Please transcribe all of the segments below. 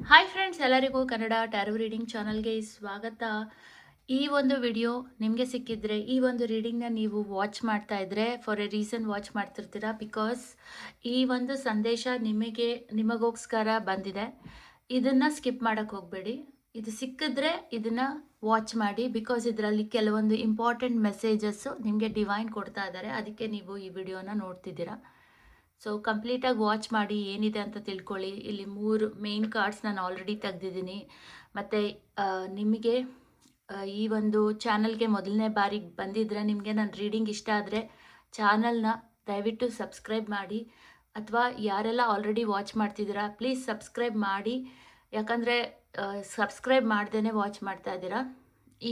Hi friends, ಎಲ್ಲರಿಗೂ Kannada tarot reading ಚಾನಲ್ಗೆ ಸ್ವಾಗತ. ಈ ಒಂದು ವಿಡಿಯೋ ನಿಮಗೆ ಸಿಕ್ಕಿದ್ರೆ, ಈ ಒಂದು ರೀಡಿಂಗ್ನ ನೀವು ವಾಚ್ ಮಾಡ್ತಾ ಇದ್ರೆ ಫಾರ್ ಎ ರೀಸನ್ ವಾಚ್ ಮಾಡ್ತಿರ್ತೀರಾ. ಬಿಕಾಸ್ ಈ ಒಂದು ಸಂದೇಶ ನಿಮಗೋಸ್ಕರ ಬಂದಿದೆ. ಇದನ್ನು ಸ್ಕಿಪ್ ಮಾಡೋಕ್ಕೆ ಹೋಗಬೇಡಿ. ಇದು ಸಿಕ್ಕಿದ್ರೆ ಇದನ್ನು ವಾಚ್ ಮಾಡಿ. ಬಿಕಾಸ್ ಇದರಲ್ಲಿ ಕೆಲವೊಂದು ಇಂಪಾರ್ಟೆಂಟ್ ಮೆಸೇಜಸ್ಸು ನಿಮಗೆ ಡಿವೈನ್ ಕೊಡ್ತಾ ಇದ್ದಾರೆ. ಅದಕ್ಕೆ ನೀವು ಈ ವಿಡಿಯೋನ ನೋಡ್ತಿದ್ದೀರಾ. ಸೊ ಕಂಪ್ಲೀಟಾಗಿ ವಾಚ್ ಮಾಡಿ, ಏನಿದೆ ಅಂತ ತಿಳ್ಕೊಳ್ಳಿ. ಇಲ್ಲಿ 3 ಮೇನ್ ಕಾರ್ಡ್ಸ್ ನಾನು ಆಲ್ರೆಡಿ ತೆಗೆದಿದ್ದೀನಿ. ಮತ್ತು ನಿಮಗೆ ಈ ಒಂದು ಚಾನಲ್ಗೆ ಮೊದಲನೇ ಬಾರಿಗೆ ಬಂದಿದ್ದರೆ, ನಿಮಗೆ ನನ್ನ ರೀಡಿಂಗ್ ಇಷ್ಟ ಆದರೆ ಚಾನಲ್ನ ದಯವಿಟ್ಟು ಸಬ್ಸ್ಕ್ರೈಬ್ ಮಾಡಿ. ಅಥವಾ ಯಾರೆಲ್ಲ ಆಲ್ರೆಡಿ ವಾಚ್ ಮಾಡ್ತಿದ್ದೀರಾ ಪ್ಲೀಸ್ ಸಬ್ಸ್ಕ್ರೈಬ್ ಮಾಡಿ. ಯಾಕಂದರೆ ಸಬ್ಸ್ಕ್ರೈಬ್ ಮಾಡ್ದೇ ವಾಚ್ ಮಾಡ್ತಾ ಇದ್ದೀರಾ.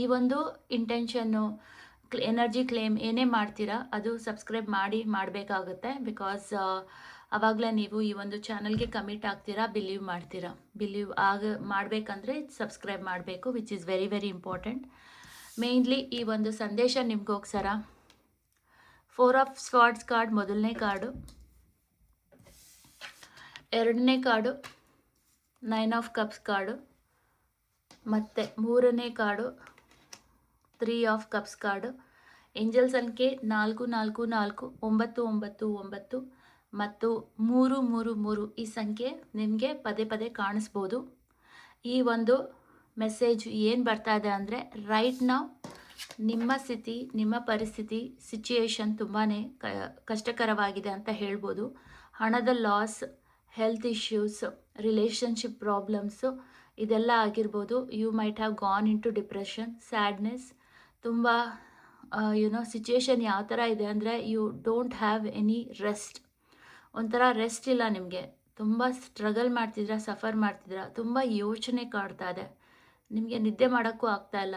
ಈ ಒಂದು ಇಂಟೆನ್ಷನ್ನು ಎನರ್ಜಿ ಕ್ಲೇಮ್ ಏನೇ ಮಾಡ್ತೀರಾ ಅದು ಸಬ್ಸ್ಕ್ರೈಬ್ ಮಾಡಬೇಕಾಗುತ್ತೆ. ಬಿಕಾಸ್ ಆವಾಗಲೇ ನೀವು ಈ ಒಂದು ಚಾನಲ್ಗೆ ಕಮಿಟ್ ಆಗ್ತೀರಾ, ಬಿಲೀವ್ ಮಾಡ್ತೀರಾ. ಬಿಲೀವ್ ಮಾಡಬೇಕಂದ್ರೆ ಸಬ್ಸ್ಕ್ರೈಬ್ ಮಾಡಬೇಕು, which is very very important. Mainly ಈ ಒಂದು ಸಂದೇಶ ನಿಮಗೋಸ್ಕರ 4 ಆಫ್ ಸ್ವಾರ್ಡ್ಸ್ ಕಾರ್ಡ್ ಮೊದಲನೇ ಕಾರ್ಡು, ಎರಡನೇ ಕಾರ್ಡು 9 ಆಫ್ ಕಪ್ಸ್ ಕಾರ್ಡು, ಮತ್ತು ಮೂರನೇ card 3 of cups card. Angel ಸಂಖ್ಯೆ 444 999 ಮತ್ತು 333 ಈ ಸಂಖ್ಯೆ ನಿಮಗೆ ಪದೇ ಪದೇ ಕಾಣಿಸ್ಬೋದು. ಈ ಒಂದು ಮೆಸೇಜ್ ಏನು ಬರ್ತಾ ಇದೆ ಅಂದರೆ, ರೈಟ್ ನಾವು ನಿಮ್ಮ ಸ್ಥಿತಿ, ನಿಮ್ಮ ಪರಿಸ್ಥಿತಿ, ಸಿಚುಯೇಷನ್ ತುಂಬಾ ಕಷ್ಟಕರವಾಗಿದೆ ಅಂತ ಹೇಳ್ಬೋದು. ಹಣದ loss, health issues, relationship problems ಇದೆಲ್ಲ ಆಗಿರ್ಬೋದು. You might have gone into depression, sadness. ತುಂಬ ಸಿಚುಯೇಷನ್ ಯಾವ ಥರ ಇದೆ ಅಂದರೆ, you don't have any rest. ಒಂಥರ ರೆಸ್ಟ್ ಇಲ್ಲ ನಿಮಗೆ. ತುಂಬ ಸ್ಟ್ರಗಲ್ ಮಾಡ್ತಿದ್ದೀರಾ, ಸಫರ್ ಮಾಡ್ತಿದ್ದೀರಾ, ತುಂಬ ಯೋಚನೆ ಕಾಡ್ತಾ ಇದೆ. ನಿಮಗೆ ನಿದ್ದೆ ಮಾಡೋಕ್ಕೂ ಆಗ್ತಾಯಿಲ್ಲ,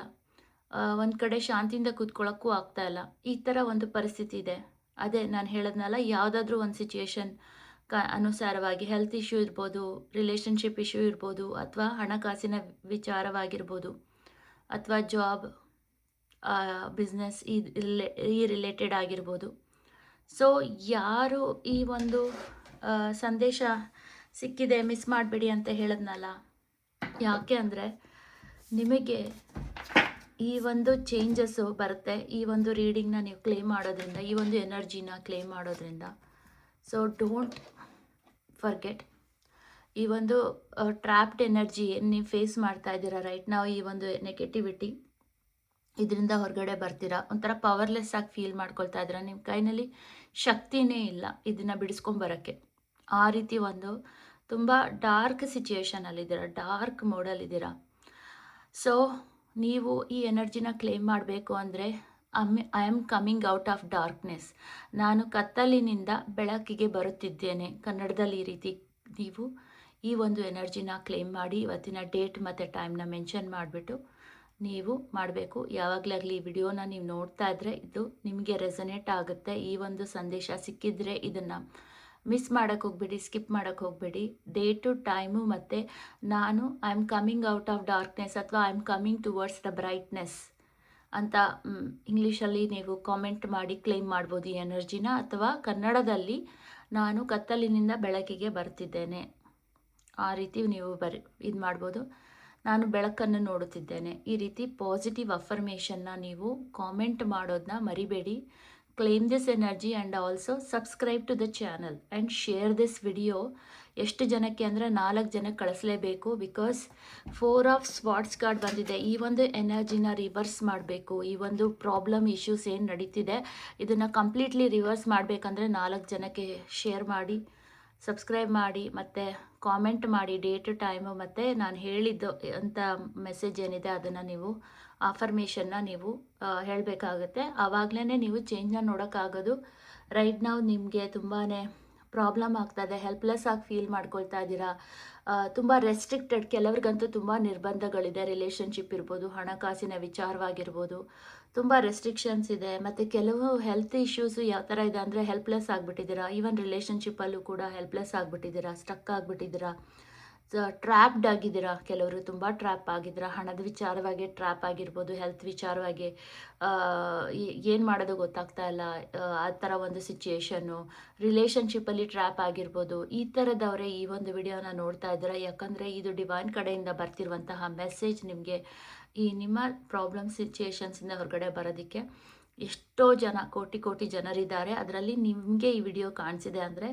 ಒಂದು ಕಡೆ ಶಾಂತಿಯಿಂದ ಕೂತ್ಕೊಳ್ಳೋಕ್ಕೂ ಆಗ್ತಾಯಿಲ್ಲ. ಈ ಥರ ಒಂದು ಪರಿಸ್ಥಿತಿ ಇದೆ. ಅದೇ ನಾನು ಹೇಳೋದ್ನಲ್ಲ, ಯಾವುದಾದ್ರೂ ಒಂದು ಸಿಚುಯೇಷನ್ ಅನುಸಾರವಾಗಿ ಹೆಲ್ತ್ ಇಶ್ಯೂ ಇರ್ಬೋದು, ರಿಲೇಷನ್ಶಿಪ್ ಇಶ್ಯೂ ಇರ್ಬೋದು, ಅಥವಾ ಹಣಕಾಸಿನ ವಿಚಾರವಾಗಿರ್ಬೋದು, ಅಥವಾ ಜಾಬ್, ಬಿಸ್ನೆಸ್ ಈ ರಿಲೇಟೆಡ್ ಆಗಿರ್ಬೋದು. ಸೊ ಯಾರು ಈ ಒಂದು ಸಂದೇಶ ಸಿಕ್ಕಿದೆ ಮಿಸ್ ಮಾಡಬೇಡಿ ಅಂತ ಹೇಳಿದ್ನಲ್ಲ. ಯಾಕೆ ಅಂದರೆ, ನಿಮಗೆ ಈ ಒಂದು ಚೇಂಜಸ್ಸು ಬರುತ್ತೆ ಈ ಒಂದು ರೀಡಿಂಗ್ನ ನೀವು ಕ್ಲೇಮ್ ಮಾಡೋದ್ರಿಂದ, ಈ ಒಂದು ಎನರ್ಜಿನ ಕ್ಲೇಮ್ ಮಾಡೋದ್ರಿಂದ. ಸೊ ಡೋಂಟ್ ಫರ್ಗೆಟ್, ಈ ಒಂದು ಟ್ರ್ಯಾಪ್ಡ್ ಎನರ್ಜಿ ಏನು ನೀವು ಫೇಸ್ ಮಾಡ್ತಾ ಇದ್ದೀರಾ ರೈಟ್ ನಾವು, ಈ ಒಂದು ನೆಗೆಟಿವಿಟಿ, ಇದರಿಂದ ಹೊರಗಡೆ ಬರ್ತೀರಾ. ಒಂಥರ ಪವರ್ಲೆಸ್ ಆಗಿ ಫೀಲ್ ಮಾಡ್ಕೊಳ್ತಾ ಇದ್ದೀರಾ. ನಿಮ್ಮ ಕೈನಲ್ಲಿ ಶಕ್ತಿನೇ ಇಲ್ಲ ಇದನ್ನು ಬಿಡಿಸ್ಕೊಂಬರೋಕ್ಕೆ. ಆ ರೀತಿ ಒಂದು ತುಂಬ ಡಾರ್ಕ್ ಸಿಚುಯೇಷನಲ್ಲಿದ್ದೀರಾ, ಡಾರ್ಕ್ ಮೋಡಲ್ಲಿದ್ದೀರಾ. ಸೊ ನೀವು ಈ ಎನರ್ಜಿನ ಕ್ಲೇಮ್ ಮಾಡಬೇಕು ಅಂದರೆ, I am coming out of darkness, ನಾನು ಕತ್ತಲಿನಿಂದ ಬೆಳಕಿಗೆ ಬರುತ್ತಿದ್ದೇನೆ. ಕನ್ನಡದಲ್ಲಿ ಈ ರೀತಿ ನೀವು ಈ ಒಂದು ಎನರ್ಜಿನ ಕ್ಲೇಮ್ ಮಾಡಿ, ಇವತ್ತಿನ ಡೇಟ್ ಮತ್ತು ಟೈಮ್ನ ಮೆನ್ಷನ್ ಮಾಡಿಬಿಟ್ಟು ನೀವು ಮಾಡಬೇಕು. ಯಾವಾಗಲಾಗಲಿ ಈ ವಿಡಿಯೋನ ನೀವು ನೋಡ್ತಾ ಇದ್ದರೆ ಇದು ನಿಮಗೆ ರೆಸನೇಟ್ ಆಗುತ್ತೆ. ಈ ಒಂದು ಸಂದೇಶ ಸಿಕ್ಕಿದ್ರೆ ಇದನ್ನು ಮಿಸ್ ಮಾಡೋಕ್ಕೆ ಹೋಗಬೇಡಿ, ಸ್ಕಿಪ್ ಮಾಡೋಕ್ಕೆ ಹೋಗಬೇಡಿ. ಡೇಟು, ಟೈಮು ಮತ್ತು ನಾನು I am coming out of darkness ಅಥವಾ I am coming towards the brightness ಅಂತ ಇಂಗ್ಲೀಷಲ್ಲಿ ನೀವು ಕಾಮೆಂಟ್ ಮಾಡಿ ಕ್ಲೇಮ್ ಮಾಡ್ಬೋದು ಈ ಎನರ್ಜಿನ. ಅಥವಾ ಕನ್ನಡದಲ್ಲಿ ನಾನು ಕತ್ತಲಿನಿಂದ ಬೆಳಕಿಗೆ ಬರ್ತಿದ್ದೇನೆ, ಆ ರೀತಿ ನೀವು ಇದು ಮಾಡ್ಬೋದು. ನಾನು ಬೆಳಕನ್ನು ನೋಡುತ್ತಿದ್ದೇನೆ. ಈ ರೀತಿ ಪಾಸಿಟಿವ್ ಅಫರ್ಮೇಷನ್ನ ನೀವು ಕಾಮೆಂಟ್ ಮಾಡೋದನ್ನ ಮರಿಬೇಡಿ. Claim this energy and also subscribe to the channel and share this video. ಎಷ್ಟು ಜನಕ್ಕೆ ಅಂದರೆ 4 ಜನಕ್ಕೆ ಕಳಿಸ್ಲೇಬೇಕು. ಬಿಕಾಸ್ 4 ಆಫ್ ಸ್ವಾರ್ಡ್ಸ್ ಕಾರ್ಡ್ ಬಂದಿದೆ. ಈ ಒಂದು ಎನರ್ಜಿನ ರಿವರ್ಸ್ ಮಾಡಬೇಕು. ಈ ಒಂದು ಪ್ರಾಬ್ಲಮ್ ಇಶ್ಯೂಸ್ ಏನು ನಡೀತಿದೆ ಇದನ್ನು ಕಂಪ್ಲೀಟ್ಲಿ ರಿವರ್ಸ್ ಮಾಡಬೇಕಂದ್ರೆ 4 ಜನಕ್ಕೆ ಶೇರ್ ಮಾಡಿ, ಸಬ್ಸ್ಕ್ರೈಬ್ ಮಾಡಿ, ಮತ್ತು ಕಾಮೆಂಟ್ ಮಾಡಿ ಡೇಟು, ಟೈಮು ಮತ್ತು ನಾನು ಹೇಳಿದ್ದು ಅಂತ ಮೆಸೇಜ್ ಏನಿದೆ ಅದನ್ನು ನೀವು ಆಫರ್ಮೇಷನ್ನ ನೀವು ಹೇಳಬೇಕಾಗುತ್ತೆ. ಆವಾಗಲೇ ನೀವು ಚೇಂಜನ್ನ ನೋಡೋಕ್ಕಾಗೋದು. ರೈಟ್ ನಾವು ನಿಮಗೆ ತುಂಬಾ ಪ್ರಾಬ್ಲಮ್ ಆಗ್ತಾಯಿದೆ, ಹೆಲ್ಪ್ಲೆಸ್ ಆಗಿ ಫೀಲ್ ಮಾಡ್ಕೊಳ್ತಾ ಇದ್ದೀರಾ. ತುಂಬ ರೆಸ್ಟ್ರಿಕ್ಟೆಡ್, ಕೆಲವ್ರಿಗಂತೂ ತುಂಬ ನಿರ್ಬಂಧಗಳಿದೆ. ರಿಲೇಷನ್ಶಿಪ್ ಇರ್ಬೋದು, ಹಣಕಾಸಿನ ವಿಚಾರವಾಗಿರ್ಬೋದು, ತುಂಬ ರೆಸ್ಟ್ರಿಕ್ಷನ್ಸ್ ಇದೆ. ಮತ್ತು ಕೆಲವು ಹೆಲ್ತ್ ಇಶ್ಯೂಸು ಯಾವ ಥರ ಇದೆ ಅಂದರೆ, ಹೆಲ್ಪ್ಲೆಸ್ ಆಗಿಬಿಟ್ಟಿದ್ದೀರಾ. ಈವನ್ ರಿಲೇಷನ್ಶಿಪ್ಪಲ್ಲೂ ಕೂಡ ಹೆಲ್ಪ್ಲೆಸ್ ಆಗಿಬಿಟ್ಟಿದ್ದೀರಾ, ಸ್ಟಕ್ ಆಗಿಬಿಟ್ಟಿದ್ದೀರಾ. ಟ್ರ್ಯಾಪ್ಡ್ ಆಗಿದ್ದೀರಾ, ಕೆಲವರು ತುಂಬ ಟ್ರ್ಯಾಪ್ ಆಗಿದ್ದೀರಾ, ಹಣದ ವಿಚಾರವಾಗಿ ಟ್ರ್ಯಾಪ್ ಆಗಿರ್ಬೋದು, ಹೆಲ್ತ್ ವಿಚಾರವಾಗಿ ಏನು ಮಾಡೋದು ಗೊತ್ತಾಗ್ತಾ ಇಲ್ಲ, ಆ ಥರ ಒಂದು ಸಿಚುಯೇಷನ್ನು, ರಿಲೇಷನ್ಶಿಪ್ಪಲ್ಲಿ ಟ್ರ್ಯಾಪ್ ಆಗಿರ್ಬೋದು. ಈ ಥರದವರೇ ಈ ಒಂದು ವಿಡಿಯೋನ ನೋಡ್ತಾ ಇದ್ದೀರಾ. ಯಾಕಂದರೆ ಇದು ಡಿವೈನ್ ಕಡೆಯಿಂದ ಬರ್ತಿರುವಂತಹ ಮೆಸೇಜ್ ನಿಮಗೆ ಈ ನಿಮ್ಮ ಪ್ರಾಬ್ಲಮ್ ಸಿಚುಯೇಷನ್ಸಿಂದ ಹೊರಗಡೆ ಬರೋದಕ್ಕೆ. ಎಷ್ಟೋ ಜನ, ಕೋಟಿ ಕೋಟಿ ಜನರಿದ್ದಾರೆ. ಅದರಲ್ಲಿ ನಿಮಗೆ ಈ ವಿಡಿಯೋ ಕಾಣಿಸಿದೆ ಅಂದರೆ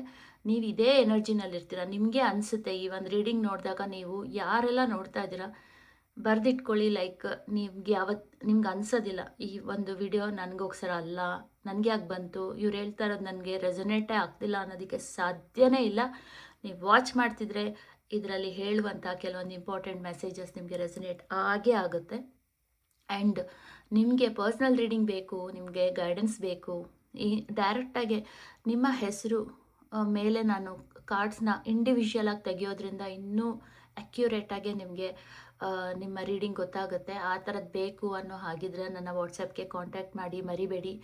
ನೀವು ಇದೇ ಎನರ್ಜಿನಲ್ಲಿರ್ತೀರ. ನಿಮಗೆ ಅನಿಸುತ್ತೆ ಈ ಒಂದು ರೀಡಿಂಗ್ ನೋಡಿದಾಗ, ನೀವು ಯಾರೆಲ್ಲ ನೋಡ್ತಾ ಇದ್ದೀರಾ ಬರೆದಿಟ್ಕೊಳ್ಳಿ. ಲೈಕ್ ನಿಮ್ಗೆ ಅನ್ಸೋದಿಲ್ಲ ಈ ಒಂದು ವಿಡಿಯೋ ನನಗೋಸ್ಕರ ಅಲ್ಲ, ನನಗೆ ಯಾಕೆ ಬಂತು, ಇವ್ರು ಹೇಳ್ತಾ ಇರೋದು ನನಗೆ ರೆಸೊನೇಟೇ ಆಗ್ತಿಲ್ಲ ಅನ್ನೋದಕ್ಕೆ ಸಾಧ್ಯನೇ ಇಲ್ಲ. ನೀವು ವಾಚ್ ಮಾಡ್ತಿದ್ರೆ ಇದರಲ್ಲಿ ಹೇಳುವಂಥ ಕೆಲವೊಂದು ಇಂಪಾರ್ಟೆಂಟ್ ಮೆಸೇಜಸ್ ನಿಮಗೆ ರೆಸೊನೇಟ್ ಆಗೇ ಆಗುತ್ತೆ. ಆ್ಯಂಡ್ ನಿಮಗೆ ಪರ್ಸ್ನಲ್ ರೀಡಿಂಗ್ ಬೇಕು, ನಿಮಗೆ ಗೈಡೆನ್ಸ್ ಬೇಕು, ಈ ಡೈರೆಕ್ಟಾಗಿ ನಿಮ್ಮ ಹೆಸರು ಮೇಲೆ ನಾನು ಕಾರ್ಡ್ಸ್ನ ಇಂಡಿವಿಜುವಲಾಗಿ ತೆಗೆಯೋದ್ರಿಂದ ಇನ್ನೂ ಅಕ್ಯುರೇಟಾಗಿ ನಿಮಗೆ ನಿಮ್ಮ ರೀಡಿಂಗ್ ಗೊತ್ತಾಗುತ್ತೆ. ಆ ಥರದ್ದು ಬೇಕು ಅನ್ನೋ ಹಾಗಿದ್ರೆ ನನ್ನ ವಾಟ್ಸಪ್ಗೆ ಕಾಂಟ್ಯಾಕ್ಟ್ ಮಾಡಿ, ಮರಿಬೇಡಿ.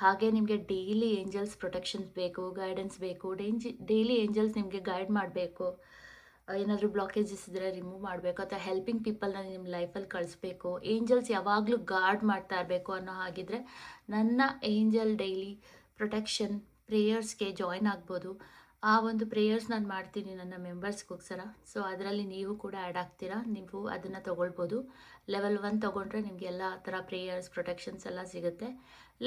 ಹಾಗೆ ನಿಮಗೆ ಡೈಲಿ ಏಂಜಲ್ಸ್ ಪ್ರೊಟೆಕ್ಷನ್ಸ್ ಬೇಕು, ಗೈಡೆನ್ಸ್ ಬೇಕು, ಡೈಲಿ ಏಂಜಲ್ಸ್ ನಿಮಗೆ ಗೈಡ್ ಮಾಡಬೇಕು, ಏನಾದರೂ ಬ್ಲಾಕೇಜಸ್ ಇದ್ದರೆ ರಿಮೂವ್ ಮಾಡಬೇಕು, ಅಥವಾ ಹೆಲ್ಪಿಂಗ್ ಪೀಪಲ್ನ ನಿಮ್ಮ ಲೈಫಲ್ಲಿ ಕಳಿಸ್ಬೇಕು, ಏಂಜಲ್ಸ್ ಯಾವಾಗಲೂ ಗಾರ್ಡ್ ಮಾಡ್ತಾ ಇರಬೇಕು ಅನ್ನೋ ಹಾಗಿದ್ರೆ ನನ್ನ ಏಂಜಲ್ ಡೈಲಿ ಪ್ರೊಟೆಕ್ಷನ್ ಪ್ರೇಯರ್ಸ್ಗೆ ಜಾಯ್ನ್ ಆಗ್ಬೋದು. ಆ ಒಂದು ಪ್ರೇಯರ್ಸ್ ನಾನು ಮಾಡ್ತೀನಿ ನನ್ನ ಮೆಂಬರ್ಸ್ಗೋಸ್ಕರ. ಸೊ ಅದರಲ್ಲಿ ನೀವು ಕೂಡ ಆ್ಯಡ್ ಆಗ್ತೀರಾ, ನೀವು ಅದನ್ನು ತೊಗೊಳ್ಬೋದು. ಲೆವೆಲ್ 1 ತೊಗೊಂಡ್ರೆ ನಿಮಗೆ ಎಲ್ಲ ಥರ ಪ್ರೇಯರ್ಸ್ ಪ್ರೊಟೆಕ್ಷನ್ಸ್ ಎಲ್ಲ ಸಿಗುತ್ತೆ.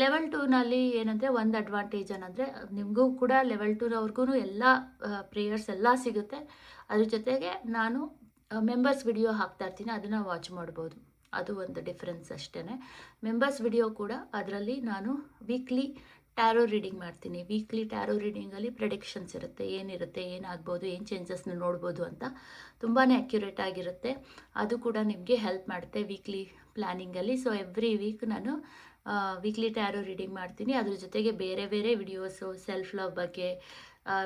ಲೆವೆಲ್ 2ನಲ್ಲಿ ಏನಂದರೆ ಒಂದು ಅಡ್ವಾಂಟೇಜ್ ಏನಂದರೆ ನಿಮಗೂ ಕೂಡ ಲೆವೆಲ್ 2ನವ್ರಿಗೂ ಎಲ್ಲ ಪ್ರೇಯರ್ಸ್ ಎಲ್ಲ ಸಿಗುತ್ತೆ. ಅದ್ರ ಜೊತೆಗೆ ನಾನು ಮೆಂಬರ್ಸ್ ವಿಡಿಯೋ ಹಾಕ್ತಾ ಇರ್ತೀನಿ, ಅದನ್ನು ವಾಚ್ ಮಾಡ್ಬೋದು. ಅದು ಒಂದು ಡಿಫ್ರೆನ್ಸ್ ಅಷ್ಟೇ. ಮೆಂಬರ್ಸ್ ವಿಡಿಯೋ ಕೂಡ ಅದರಲ್ಲಿ ನಾನು ವೀಕ್ಲಿ ಟ್ಯಾರೋ ರೀಡಿಂಗ್ ಮಾಡ್ತೀನಿ. ವೀಕ್ಲಿ ಟ್ಯಾರೋ ರೀಡಿಂಗಲ್ಲಿ ಪ್ರೆಡಿಕ್ಷನ್ಸ್ ಇರುತ್ತೆ, ಏನಿರುತ್ತೆ, ಏನಾಗ್ಬೋದು, ಏನು ಚೇಂಜಸ್ನ ನೋಡ್ಬೋದು ಅಂತ ತುಂಬಾ ಅಕ್ಯುರೇಟ್ ಆಗಿರುತ್ತೆ. ಅದು ಕೂಡ ನಿಮಗೆ ಹೆಲ್ಪ್ ಮಾಡುತ್ತೆ ವೀಕ್ಲಿ ಪ್ಲ್ಯಾನಿಂಗಲ್ಲಿ. ಸೊ ಎವ್ರಿ ವೀಕ್ ನಾನು ವೀಕ್ಲಿ ಟ್ಯಾರೋ ರೀಡಿಂಗ್ ಮಾಡ್ತೀನಿ. ಅದ್ರ ಜೊತೆಗೆ ಬೇರೆ ಬೇರೆ ವಿಡಿಯೋಸು, ಸೆಲ್ಫ್ ಲವ್ ಬಗ್ಗೆ,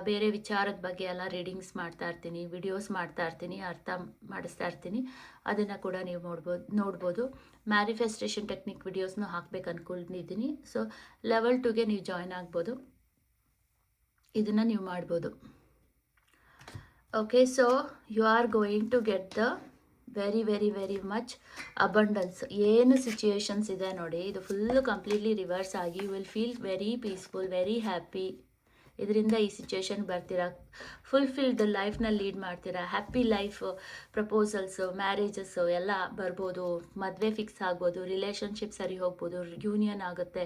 ಬೇರೆ ವಿಚಾರದ ಬಗ್ಗೆ ಎಲ್ಲ ರೀಡಿಂಗ್ಸ್ ಮಾಡ್ತಾ ಇರ್ತೀನಿ, ವಿಡಿಯೋಸ್ ಮಾಡ್ತಾ ಇರ್ತೀನಿ, ಅರ್ಥ ಮಾಡಿಸ್ತಾ ಇರ್ತೀನಿ. ಅದನ್ನು ಕೂಡ ನೀವು ನೋಡ್ಬೋದು. ಮ್ಯಾನಿಫೆಸ್ಟೇಷನ್ ಟೆಕ್ನಿಕ್ ವಿಡಿಯೋಸ್ನು ಹಾಕ್ಬೇಕು ಅಂದ್ಕೊಂಡಿದ್ದೀನಿ. ಸೊ ಲೆವೆಲ್ 2ಗೆ ನೀವು ಜಾಯ್ನ್ ಆಗ್ಬೋದು, ಇದನ್ನು ನೀವು ಮಾಡ್ಬೋದು. Okay, so you are going to get the very very very much abundance. ಏನು ಸಿಚುಯೇಷನ್ಸ್ ಇದೆ ನೋಡಿ, ಇದು ಫುಲ್ಲು ಕಂಪ್ಲೀಟ್ಲಿ ರಿವರ್ಸ್ ಆಗಿ you will feel very peaceful, very happy. ಇದರಿಂದ ಈ ಸಿಚುಯೇಷನ್ ಬರ್ತೀರಾ, ಫುಲ್ಫಿಲ್ಡ್ ಲೈಫ್ನ ಲೀಡ್ ಮಾಡ್ತೀರಾ. ಹ್ಯಾಪಿ ಲೈಫ್, ಪ್ರಪೋಸಲ್ಸು, ಮ್ಯಾರೇಜಸ್ಸು ಎಲ್ಲ ಬರ್ಬೋದು, ಮದುವೆ ಫಿಕ್ಸ್ ಆಗ್ಬೋದು, ರಿಲೇಷನ್ಶಿಪ್ ಸರಿ ಹೋಗ್ಬೋದು, ಯೂನಿಯನ್ ಆಗುತ್ತೆ,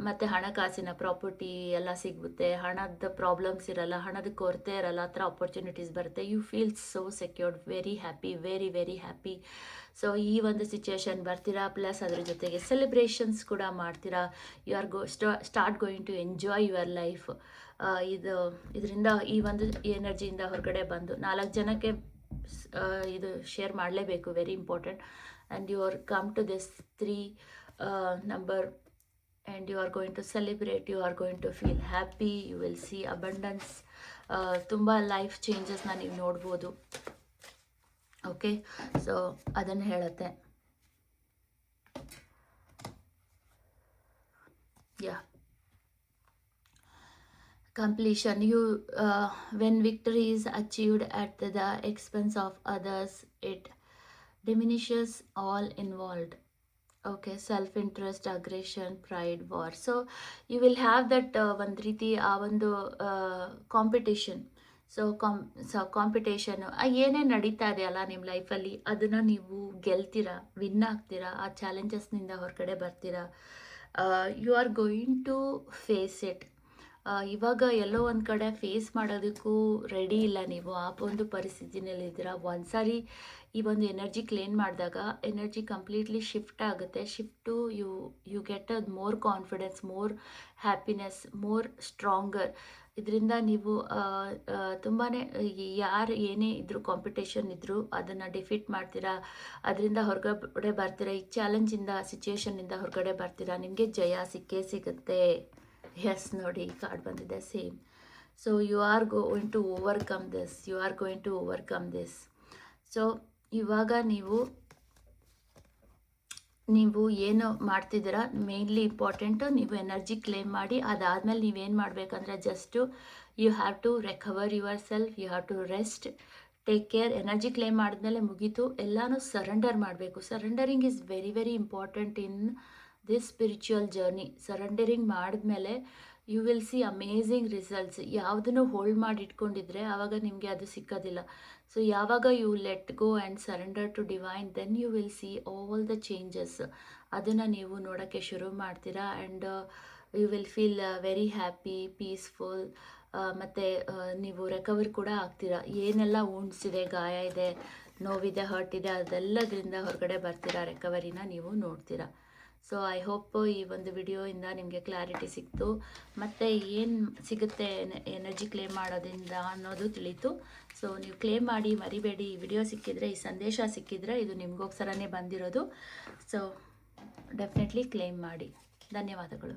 ಮತ್ತು ಹಣಕಾಸಿನ ಪ್ರಾಪರ್ಟಿ ಎಲ್ಲ ಸಿಗುತ್ತೆ, ಹಣದ ಪ್ರಾಬ್ಲಮ್ಸ್ ಇರಲ್ಲ, ಹಣದ ಕೊರತೆ ಇರಲ್ಲ, ಆ ಥರ ಆಪರ್ಚುನಿಟೀಸ್ ಬರುತ್ತೆ. You feel so secured, very happy, very very happy. So ಈ ಒಂದು ಸಿಚುಯೇಷನ್ ಬರ್ತೀರಾ. ಪ್ಲಸ್ ಅದ್ರ ಜೊತೆಗೆ ಸೆಲೆಬ್ರೇಷನ್ಸ್ ಕೂಡ ಮಾಡ್ತೀರಾ. You are start going to enjoy your life. ಇದರಿಂದ ಈ ಒಂದು ಎನರ್ಜಿಯಿಂದ ಹೊರಗಡೆ ಬಂದು 4 ಜನಕ್ಕೆ ಇದು ಶೇರ್ ಮಾಡಲೇಬೇಕು, very important. And you are come to this 3 number and you are going to celebrate, you are going to feel happy, you will see abundance. ತುಂಬ life ಚೇಂಜಸ್ನ ನೀವು ನೋಡ್ಬೋದು. ಓಕೆ, ಸೊ ಅದನ್ನು ಹೇಳುತ್ತೆ. ಯಾ, completion. When victory is achieved at the expense of others, it diminishes all involved. Okay, self-interest, aggression, pride, war. So you will have that ಒಂದು ರೀತಿ ಆ ಒಂದು ಕಾಂಪಿಟೇಷನ್. ಸೊ ಕಾಂಪಿಟೇಷನ್ ಏನೇ ನಡೀತಾ ಇದೆಯಲ್ಲ ನಿಮ್ಮ ಲೈಫಲ್ಲಿ, ಅದನ್ನು ನೀವು ಗೆಲ್ತೀರಾ, ವಿನ್ ಆಗ್ತೀರಾ, ಆ ಚಾಲೆಂಜಸ್ನಿಂದ ಹೊರಗಡೆ ಬರ್ತೀರಾ. You are going to face it. ಇವಾಗ ಎಲ್ಲೋ ಒಂದು ಕಡೆ ಫೇಸ್ ಮಾಡೋದಕ್ಕೂ ರೆಡಿ ಇಲ್ಲ ನೀವು, ಆ ಒಂದು ಪರಿಸ್ಥಿತಿನಲ್ಲಿದ್ದೀರಾ. ಒಂದ್ಸಾರಿ ಈ ಒಂದು ಎನರ್ಜಿ ಕ್ಲೇಮ್ ಮಾಡಿದಾಗ ಎನರ್ಜಿ ಕಂಪ್ಲೀಟ್ಲಿ ಶಿಫ್ಟ್ ಆಗುತ್ತೆ. Shift you get a more confidence, more happiness, more stronger. ಇದರಿಂದ ನೀವು ತುಂಬಾ ಯಾರು ಏನೇ ಇದ್ದರೂ, ಕಾಂಪಿಟೇಷನ್ ಇದ್ದರೂ ಅದನ್ನು ಡಿಫೀಟ್ ಮಾಡ್ತೀರಾ, ಅದರಿಂದ ಹೊರಗಡೆ ಬರ್ತೀರಾ. ಈ ಚಾಲೆಂಜಿಂದ, ಸಿಚುಯೇಷನ್ನಿಂದ ಹೊರಗಡೆ ಬರ್ತೀರಾ, ನಿಮಗೆ ಜಯ ಸಿಕ್ಕೇ ಸಿಗುತ್ತೆ. ಎಸ್, ನೋಡಿ ಕಾರ್ಡ್ ಬಂದಿದೆ same. So you are going to overcome this, you are going to overcome this. So ಇವಾಗ ನೀವು ಏನು ಮಾಡ್ತಿದ್ದೀರಾ, ಮೇನ್ಲಿ ಇಂಪಾರ್ಟೆಂಟು ನೀವು ಎನರ್ಜಿ ಕ್ಲೇಮ್ ಮಾಡಿ. ಅದಾದಮೇಲೆ ನೀವೇನು ಮಾಡಬೇಕಂದ್ರೆ just you have to recover yourself, you have to rest, take care. Energy claim ಮಾಡಿದ್ಮೇಲೆ ಮುಗೀತು, ಎಲ್ಲನೂ ಸರೆಂಡರ್ ಮಾಡಬೇಕು. Surrendering is very very important in this spiritual journey. Surrendering ಮಾಡಿದ್ಮೇಲೆ you will see amazing results. ಯಾವುದನ್ನು hold ಮಾಡಿ ಇಟ್ಕೊಂಡಿದ್ರೆ ಆವಾಗ ನಿಮಗೆ ಅದು ಸಿಕ್ಕೋದಿಲ್ಲ. ಸೊ ಯಾವಾಗ you let go and surrender to divine, then you will see all the changes. ಅದನ್ನು ನೀವು ನೋಡೋಕ್ಕೆ ಶುರು ಮಾಡ್ತೀರಾ and you will feel very happy, peaceful. ಮತ್ತು ನೀವು ರಿಕವರ್ ಕೂಡ ಆಗ್ತೀರಾ. ಏನೆಲ್ಲ wounds ಇದೆ, ಗಾಯ ಇದೆ, ನೋವಿದೆ, ಹರ್ಟ್ ಇದೆ, ಅದೆಲ್ಲದರಿಂದ ಹೊರಗಡೆ ಬರ್ತೀರಾ, ರಿಕವರಿನ ನೀವು ನೋಡ್ತೀರಾ. ಸೊ ಐ ಹೋಪ್ ಈ ಒಂದು ವಿಡಿಯೋಯಿಂದ ನಿಮಗೆ ಕ್ಲಾರಿಟಿ ಸಿಕ್ತು, ಮತ್ತು ಏನು ಸಿಗುತ್ತೆ ಎನರ್ಜಿ ಕ್ಲೇಮ್ ಮಾಡೋದ್ರಿಂದ ಅನ್ನೋದು ತಿಳಿತು. ಸೊ ನೀವು ಕ್ಲೇಮ್ ಮಾಡಿ ಮರಿಬೇಡಿ. ಈ ವಿಡಿಯೋ ಸಿಕ್ಕಿದರೆ, ಈ ಸಂದೇಶ ಸಿಕ್ಕಿದರೆ ಇದು ನಿಮಗೋಸ್ಕರನೇ ಬಂದಿರೋದು. ಸೊ ಡೆಫಿನೆಟ್ಲಿ ಕ್ಲೇಮ್ ಮಾಡಿ. ಧನ್ಯವಾದಗಳು.